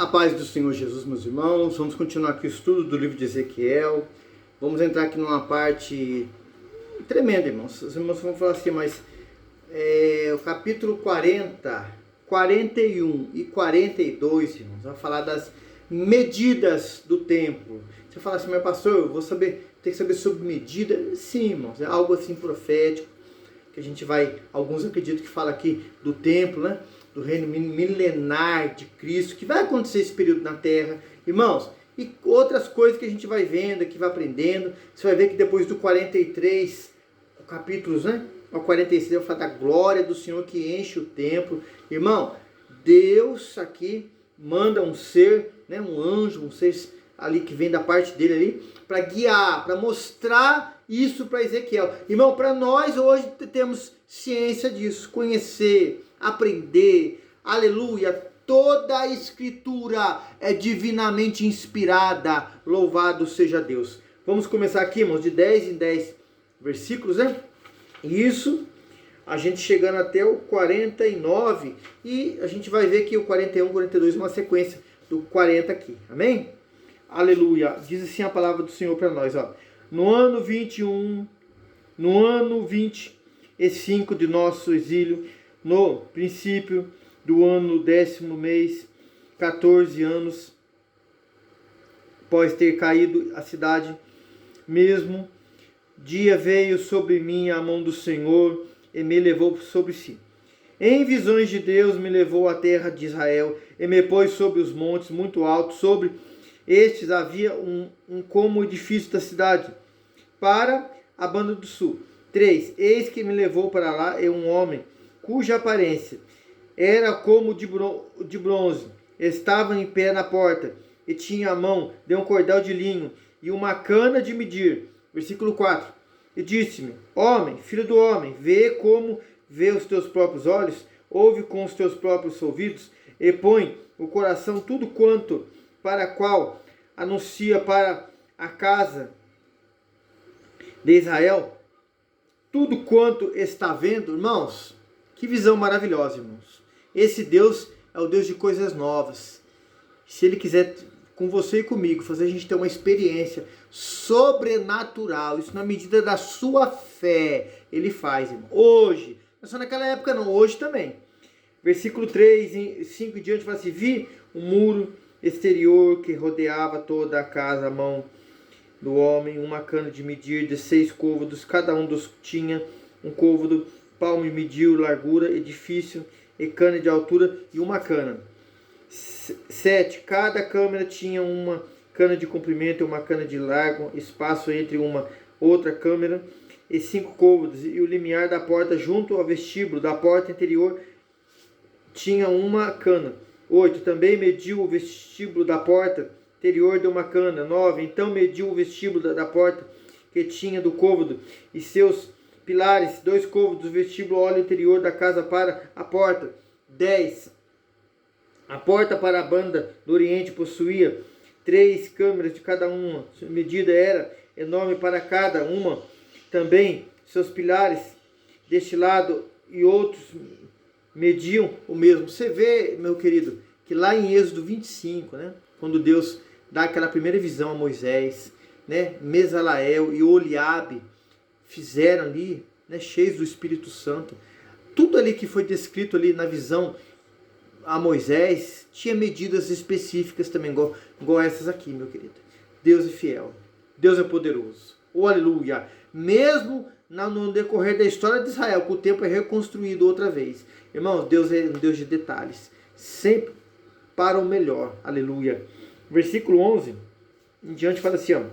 A paz do Senhor Jesus, meus irmãos. Vamos continuar aqui o estudo do livro de Ezequiel. Vamos entrar aqui numa parte tremenda, irmãos. Os irmãos vão falar assim, mas o capítulo 40, 41 e 42, irmãos, vai falar das medidas do templo. Você fala assim, mas pastor, eu vou saber, tem que saber sobre medida? Sim, irmãos, é algo assim profético, que a gente vai, alguns acreditam que fala aqui do templo, né? Do reino milenar de Cristo, que vai acontecer esse período na Terra, irmãos, e outras coisas que a gente vai vendo, que vai aprendendo. Você vai ver que depois do 43 capítulos, né, ao 46, eu falo da glória do Senhor que enche o templo. Irmão, Deus aqui manda um ser, né, um anjo, um ser ali que vem da parte dele ali, para guiar, para mostrar isso para Ezequiel. Irmão, para nós hoje temos ciência disso, conhecer, aprender, aleluia, toda a escritura é divinamente inspirada, louvado seja Deus. Vamos começar aqui, irmãos, de 10 em 10 versículos, né? Isso, a gente chegando até o 49, e a gente vai ver que o 41, 42, uma sequência do 40 aqui, amém? Aleluia, diz assim a palavra do Senhor para nós, ó. No ano 21, no ano 25 de nosso exílio, no princípio do ano 10º mês, 14 anos após ter caído a cidade, mesmo dia veio sobre mim a mão do Senhor e me levou sobre si. Em visões de Deus me levou à terra de Israel e me pôs sobre os montes muito altos. Sobre estes havia um como edifício da cidade para a banda do sul. 3. Eis que me levou para lá um homem cuja aparência era como de bronze, estava em pé na porta, e tinha a mão de um cordel de linho e uma cana de medir. Versículo 4. E disse-me, homem, filho do homem, vê como vê os teus próprios olhos, ouve com os teus próprios ouvidos, e põe o coração tudo quanto para qual anuncia para a casa de Israel, tudo quanto está vendo. Irmãos, que visão maravilhosa, irmãos. Esse Deus é o Deus de coisas novas. Se Ele quiser, com você e comigo, fazer a gente ter uma experiência sobrenatural, isso na medida da sua fé, Ele faz, irmão. Hoje, não é só naquela época não, hoje também. Versículo 3 e 5 em diante, fala assim, vi um muro exterior que rodeava toda a casa, a mão do homem, uma cana de medir de 6 côvados, cada um dos tinha um côvado, palmo mediu largura, edifício e cana de altura e uma cana. 7. Cada câmara tinha uma cana de comprimento e uma cana de largo, espaço entre uma outra câmara e 5 côvados, e o limiar da porta junto ao vestíbulo da porta interior tinha uma cana. 8. Também mediu o vestíbulo da porta interior de uma cana. 9. Então mediu o vestíbulo da porta que tinha do côvado e seus pilares, 2 côvados, o vestíbulo olho interior da casa para a porta. 10. A porta para a banda do oriente possuía 3 câmeras de cada uma. Sua medida era enorme para cada uma. Também seus pilares deste lado e outros mediam o mesmo. Você vê, meu querido, que lá em Êxodo 25, né, quando Deus dá aquela primeira visão a Moisés, né, Mesalael e Oliabe fizeram ali, né, cheios do Espírito Santo. Tudo ali que foi descrito ali na visão a Moisés tinha medidas específicas também, igual essas aqui, meu querido. Deus é fiel, Deus é poderoso. Oh, aleluia! Mesmo no decorrer da história de Israel, que o templo é reconstruído outra vez. Irmãos, Deus é um Deus de detalhes, sempre para o melhor. Aleluia! Versículo 11 em diante fala assim, ó.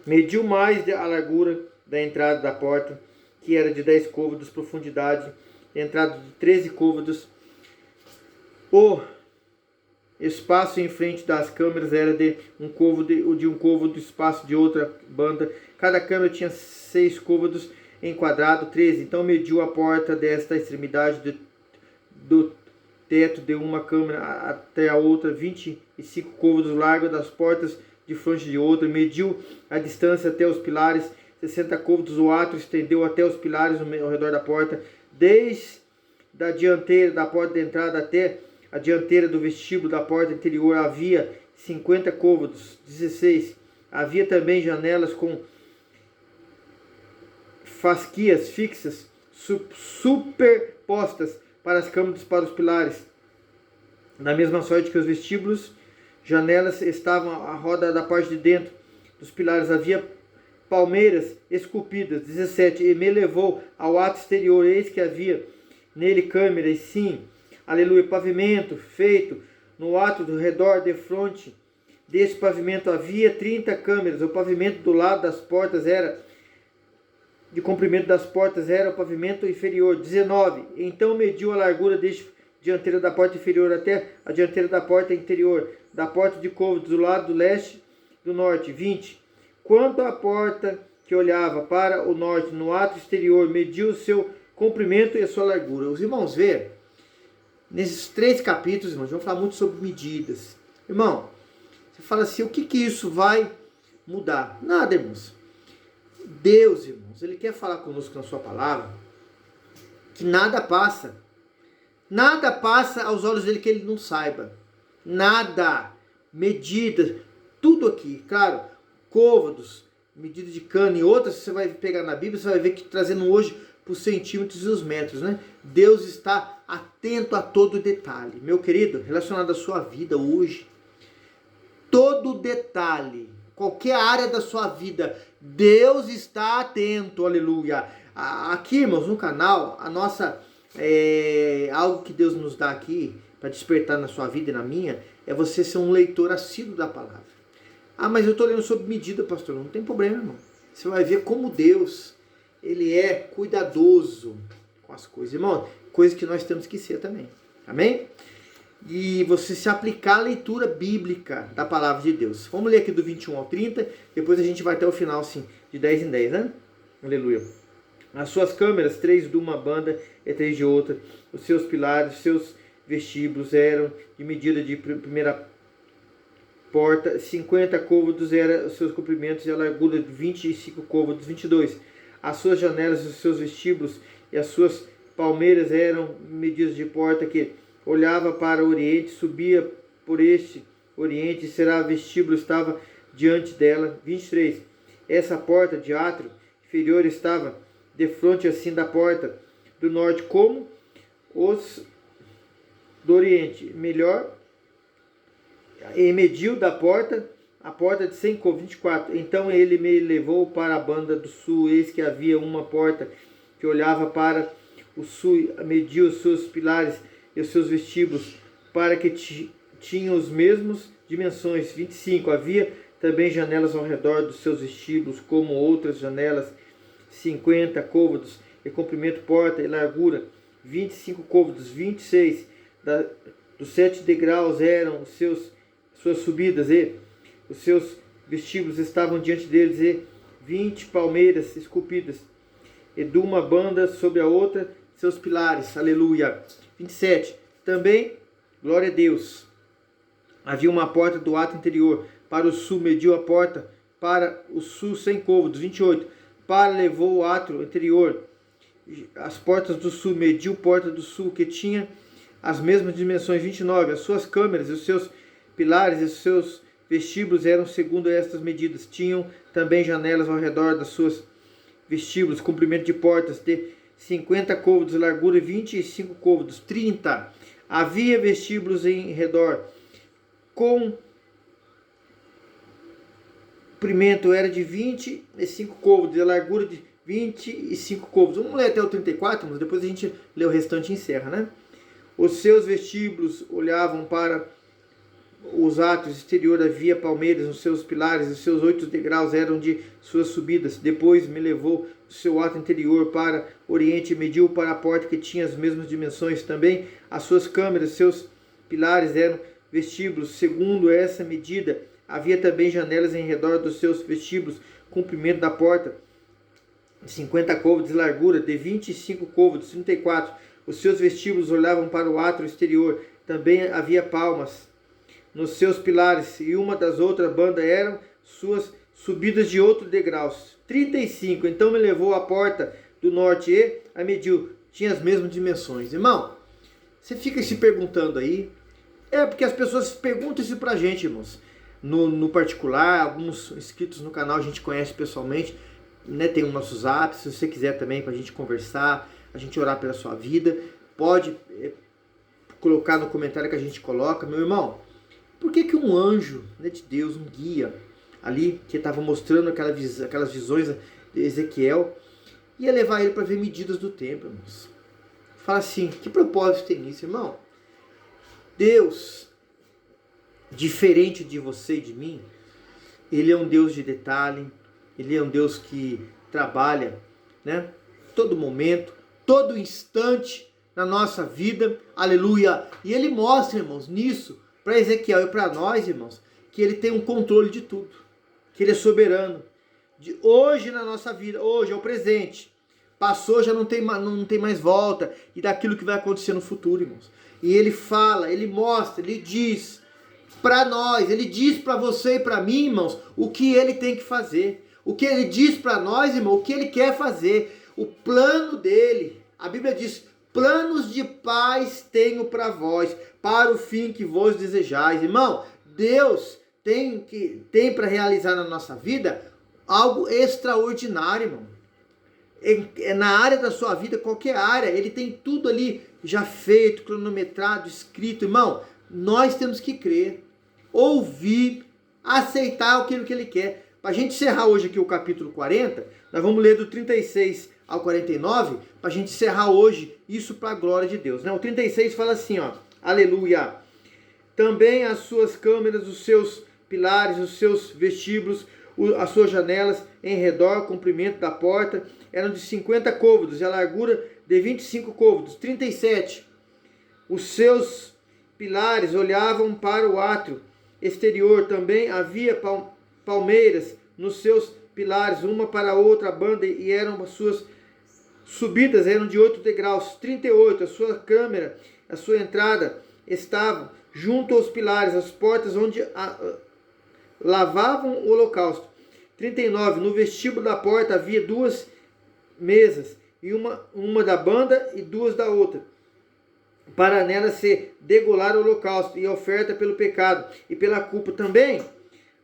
Mediu mais a largura da entrada da porta, que era de 10 côvados, profundidade, entrada de 13 côvados. O espaço em frente das câmeras era de um côvado, espaço de outra banda. Cada câmera tinha 6 côvados em quadrado, 13. Então mediu a porta desta extremidade do teto de uma câmera até a outra, 25 côvados largo das portas de frente de outra. Mediu a distância até os pilares, 60 côvados. O átrio estendeu até os pilares ao redor da porta, desde da dianteira da porta de entrada até a dianteira do vestíbulo da porta interior havia 50 côvados. 16. Havia também janelas com fasquias fixas superpostas para as câmaras para os pilares. Da mesma sorte que os vestíbulos, janelas estavam à roda da parte de dentro dos pilares. Havia palmeiras esculpidas. 17. E me levou ao ato exterior. Eis que havia nele câmeras, sim, aleluia, pavimento feito no ato do redor de fronte desse pavimento havia 30 câmeras. O pavimento do lado das portas era de comprimento das portas era o pavimento inferior. 19. Então mediu a largura deste dianteira da porta inferior até a dianteira da porta interior, da porta de côvados do lado do leste do norte. 20. Quanto à porta que olhava para o norte no ato exterior, mediu o seu comprimento e a sua largura. Os irmãos vê, nesses 3 capítulos, irmãos, vamos falar muito sobre medidas. Irmão, você fala assim, o que isso vai mudar? Nada, irmãos. Deus, irmãos, Ele quer falar conosco na sua palavra, que nada passa aos olhos dele que Ele não saiba. Nada, medidas, tudo aqui, claro, côvados, medida de cano e outras, você vai pegar na Bíblia, você vai ver que trazendo hoje por centímetros e os metros, né? Deus está atento a todo detalhe. Meu querido, relacionado à sua vida hoje, todo detalhe, qualquer área da sua vida, Deus está atento, aleluia. Aqui, irmãos, no canal, a nossa, algo que Deus nos dá aqui, para despertar na sua vida e na minha, é você ser um leitor assíduo da palavra. Ah, mas eu estou lendo sobre medida, pastor. Não tem problema, irmão. Você vai ver como Deus, Ele é cuidadoso com as coisas. Irmão, coisas que nós temos que ser também. Amém? E você se aplicar a leitura bíblica da palavra de Deus. Vamos ler aqui do 21 ao 30. Depois a gente vai até o final, assim, de 10 em 10, né? Aleluia. As suas câmeras, 3 de uma banda e 3 de outra. Os seus pilares, os seus vestíbulos eram de medida de primeira porta. 50 côvados eram os seus comprimentos e a largura de 25 côvados. 22. As suas janelas, os seus vestíbulos e as suas palmeiras eram medidas de porta que olhava para o oriente, subia por este oriente, será vestíbulo estava diante dela. 23. Essa porta de átrio inferior estava defronte assim da porta do norte, como os do oriente. Melhor, e mediu da porta a porta de 100 côvados. 24. Então ele me levou para a banda do sul, eis que havia uma porta que olhava para o sul, mediu os seus pilares e os seus vestíbulos, para que tinham as mesmas dimensões. 25. Havia também janelas ao redor dos seus vestíbulos, como outras janelas, 50 côvados, e comprimento, porta e largura, 25 côvados. 26. Dos 7 degraus eram suas subidas, e os seus vestíbulos estavam diante deles, e 20 palmeiras esculpidas, e de uma banda sobre a outra, seus pilares. Aleluia. 27. Também, glória a Deus, havia uma porta do ato interior para o sul, mediu a porta para o sul 100 côvados. 28. Para levou o átrio interior, as portas do sul, mediu a porta do sul, que tinha as mesmas dimensões. 29. As suas câmeras, os seus pilares e os seus vestíbulos eram segundo estas medidas. Tinham também janelas ao redor das suas vestíbulos, comprimento de portas de 50 côvados, largura 25 côvados. 30. Havia vestíbulos em redor, com comprimento era de 25 côvados, a largura de 25 côvados. Vamos ler até o 34, mas depois a gente lê o restante e encerra, né? Os seus vestíbulos olhavam para os átrios exterior, havia palmeiras nos seus pilares, os seus 8 degraus eram de suas subidas. Depois me levou o seu átrio interior para oriente e mediu para a porta, que tinha as mesmas dimensões. Também as suas câmeras, seus pilares eram vestíbulos segundo essa medida. Havia também janelas em redor dos seus vestíbulos, comprimento da porta 50 côvados e largura de 25 côvados. 34. Os seus vestíbulos olhavam para o átrio exterior. Também havia palmas nos seus pilares, e uma das outras bandas eram suas subidas de outros degraus. 35. Então me levou à porta do norte e a mediu. Tinha as mesmas dimensões. Irmão, você fica se perguntando aí, Porque as pessoas perguntam isso pra gente, irmãos. No particular, alguns inscritos no canal a gente conhece pessoalmente, né? Tem o nosso zap, se você quiser também pra gente conversar, a gente orar pela sua vida, pode colocar no comentário que a gente coloca. Meu irmão, por que um anjo, né, de Deus, um guia ali, que estava mostrando aquelas visões de Ezequiel, ia levar ele para ver medidas do templo, irmãos? Fala assim, que propósito tem nisso, irmão? Deus, diferente de você e de mim, ele é um Deus de detalhe, ele é um Deus que trabalha, né, todo momento, todo instante na nossa vida, aleluia. E ele mostra, irmãos, nisso, para Ezequiel e para nós, irmãos, que ele tem um controle de tudo, que ele é soberano. De hoje na nossa vida, hoje é o presente, passou, já não tem mais volta, e daquilo que vai acontecer no futuro, irmãos. E ele fala, ele mostra, ele diz para nós, ele diz para você e para mim, irmãos, o que ele tem que fazer. O que ele diz para nós, irmão, o que ele quer fazer. O plano dele, a Bíblia diz, planos de paz tenho para vós, para o fim que vos desejais. Irmão, Deus tem para realizar na nossa vida algo extraordinário, irmão. Na área da sua vida, qualquer área, ele tem tudo ali já feito, cronometrado, escrito. Irmão, nós temos que crer, ouvir, aceitar aquilo que ele quer. Para a gente encerrar hoje aqui o capítulo 40, nós vamos ler do 36 ao 49, para a gente encerrar hoje isso para a glória de Deus, né? O 36 fala assim, ó, aleluia. Também as suas câmeras, os seus pilares, os seus vestíbulos, as suas janelas em redor, o comprimento da porta, eram de 50 côvados e a largura de 25 côvados. 37. Os seus pilares olhavam para o átrio exterior. Também havia palmeiras nos seus pilares, uma para a outra banda, e eram as suas subidas, eram de 8 degraus. 38. A sua câmara, a sua entrada, estava junto aos pilares, as portas onde lavavam o holocausto. 39. No vestíbulo da porta havia 2 mesas, e uma da banda e 2 da outra, para nela se degolar o holocausto e a oferta pelo pecado e pela culpa. Também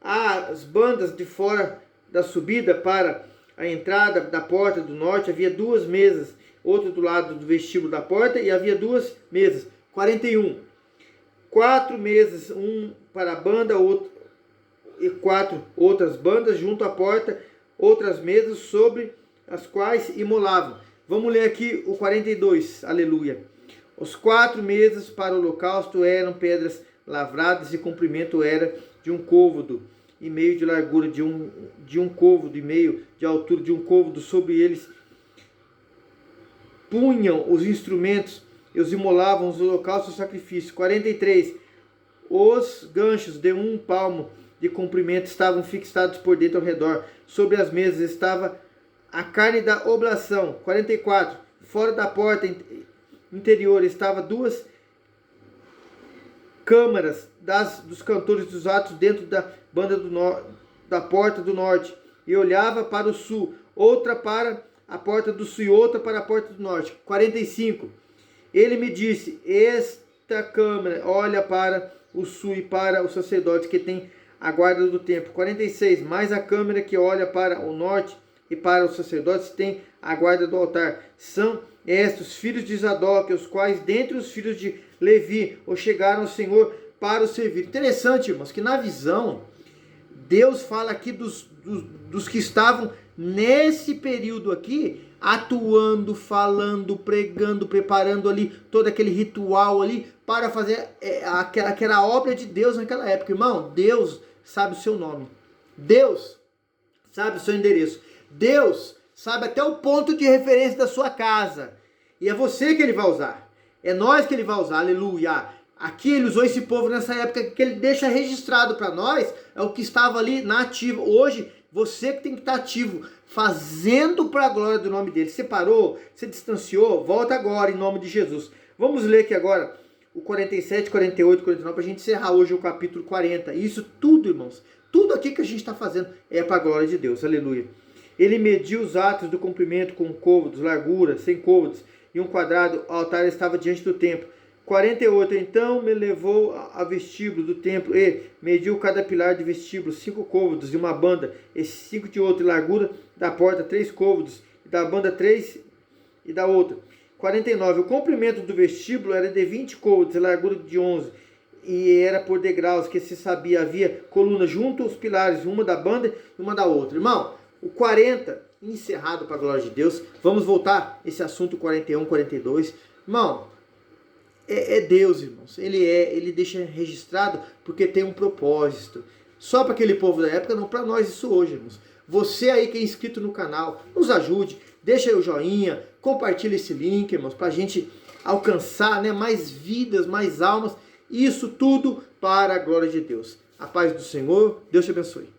as bandas de fora da subida para a entrada da porta do norte havia 2 mesas, outra do lado do vestíbulo da porta, e havia 2 mesas. 41. 4 mesas, um para a banda, outro e 4 outras bandas junto à porta, outras mesas sobre as quais imolavam. Vamos ler aqui o 42, aleluia. Os 4 mesas para o holocausto eram pedras lavradas, e comprimento era de 1 côvado e meio de largura, de um côvado e meio de altura, de 1 côvado. Sobre eles punham os instrumentos e os imolavam os holocaustos e sacrifícios. 43. Os ganchos de 1 palmo de comprimento estavam fixados por dentro ao redor. Sobre as mesas estava a carne da oblação. 44. Fora da porta interior estava 2 câmaras dos cantores dos atos dentro da banda da porta do norte, e olhava para o sul, outra para a porta do sul e outra para a porta do norte. 45. Ele me disse, esta câmara olha para o sul e para os sacerdotes que têm a guarda do templo. 46. Mas a câmara que olha para o norte e para os sacerdotes tem a guarda do altar. São estes filhos de Zadok, os quais dentre os filhos de Levi o chegaram ao Senhor para o servir. Interessante, irmãos, que na visão Deus fala aqui dos que estavam nesse período aqui, atuando, falando, pregando, preparando ali todo aquele ritual ali para fazer aquela obra de Deus naquela época. Irmão, Deus sabe o seu nome, Deus sabe o seu endereço, Deus sabe até o ponto de referência da sua casa, e é você que ele vai usar, é nós que ele vai usar, aleluia. Aqui ele usou esse povo nessa época, que ele deixa registrado para nós, é o que estava ali na ativa. Hoje, você que tem que estar ativo, fazendo para a glória do nome dele. Você parou, você distanciou, volta agora em nome de Jesus. Vamos ler aqui agora o 47, 48, 49, para a gente encerrar hoje o capítulo 40. Isso tudo, irmãos, tudo aqui que a gente está fazendo é para a glória de Deus, aleluia. Ele mediu os atos do comprimento com côvados, largura, 100 côvados e 1 quadrado. O altar estava diante do templo. 48, então me levou a vestíbulo do templo e mediu cada pilar de vestíbulo 5 côvados de uma banda e 5 de outra, e largura da porta 3 côvados, e da banda 3 e da outra. 49, o comprimento do vestíbulo era de 20 côvados, e largura de 11, e era por degraus, que se sabia, havia colunas junto aos pilares, uma da banda e uma da outra. Irmão, o 40, encerrado para a glória de Deus. Vamos voltar esse assunto 41, 42. Irmão, é Deus, irmãos. Ele deixa registrado porque tem um propósito. Só para aquele povo da época, não para nós isso hoje, irmãos. Você aí que é inscrito no canal, nos ajude, deixa aí o joinha, compartilha esse link, irmãos, para a gente alcançar, né, mais vidas, mais almas. Isso tudo para a glória de Deus. A paz do Senhor, Deus te abençoe.